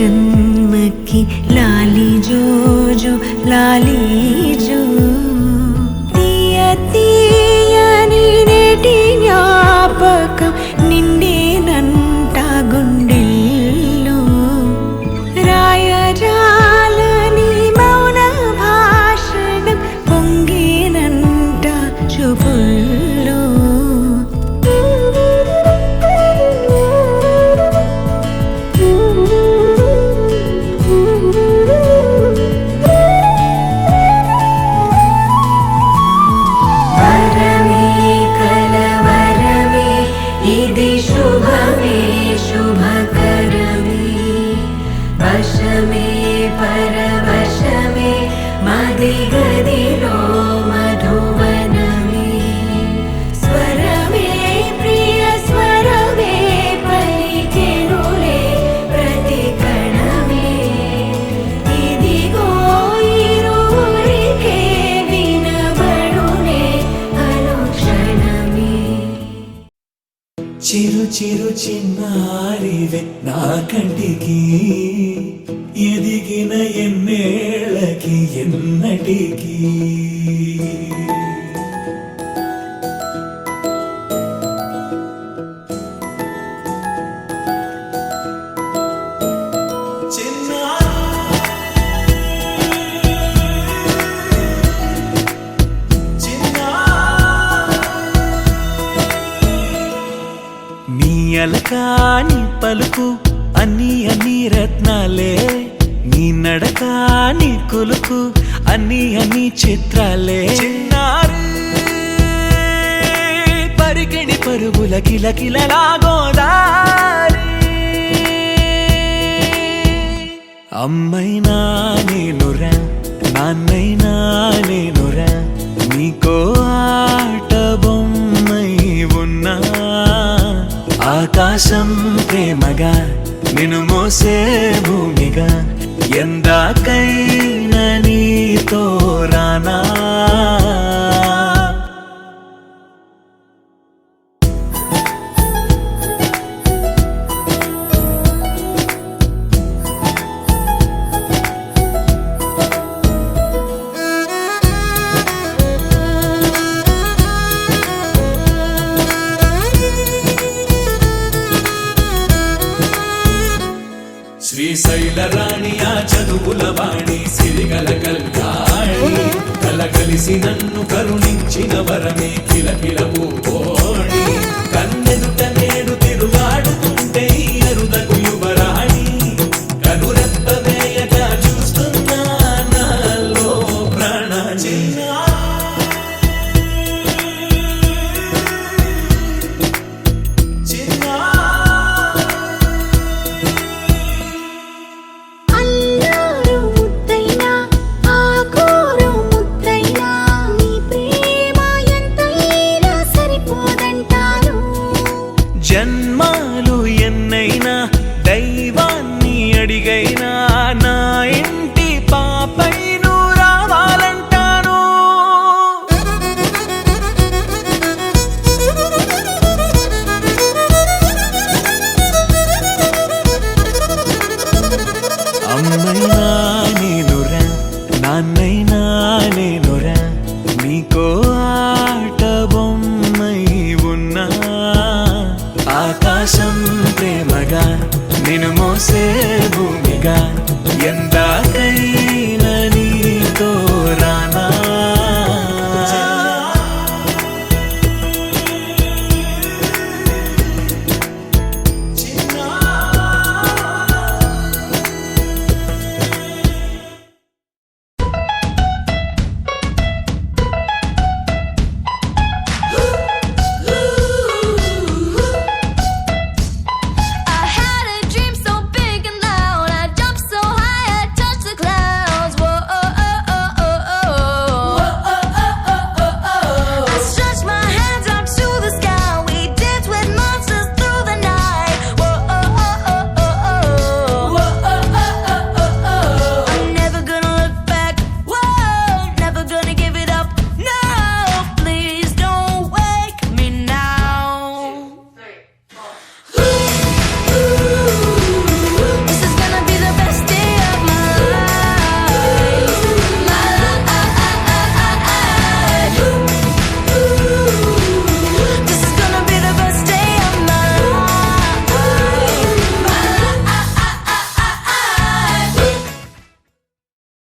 जन्म की लाली जो जो लाली जो तीया तीया नीनेटी జ్ఞాపకం నిండేనంట గుండెల్లో రాయజాలని మౌన భాషణం పొంగేనంట చూపుల్లో ఇది శుభమే శుభకరమే వశమే పరవశమే మది గదిలో మధువనమే స్వరమే ప్రియ స్వరమే పలికెనులే ప్రతి కణమే ఇదిగో ఇరువురికే వినబడునే అనుక్షణమే చిరు చిరు చిన్నారివే నా కంటికి ఎదిగిన ఎన్నేళ్ళకి ఎన్నటికి అలకాని పలుకు అన్ని అన్ని రత్నాలే నీ నడకాని కులుకు అన్ని అన్ని చిత్రాలే చిన్నారి పరికిణి పరుగుల కిలకిలలా గోదారి అమ్మైనా నేనురా నాన్నైనా నేనురా నీకో ఆట బొమ్మై ఉన్నా ఆకాశం ప్రేమగా నిన్ను మోసే భూమిగా ఎందాకైనా నీతో రానా శ్రీశైల రాణి ఆ చదువుల వాణి సిరిగల కల్యాణి కలగలిసి నన్ను కరుణించిన వరమే కిలకిల పూకోణి కన్నెదుట నేడు తిరుగాడుతుంటే అరుదకు యువరాణి కనురెప్ప వేయగా చూస్తున్నా నాలో ప్రాణ జన్మాలు ఎన్నైనా దైవాన్ని అడిగైనా నా ఇంటి పాపై నువ్వు రావాలంటాను అమ్మైనా నేనురా నాన్నైనా నేనురా నీకో ఆట బొమ్మై ఉన్నా ఆకాశం ప్రేమగా నిన్ను మోసే భూమిగా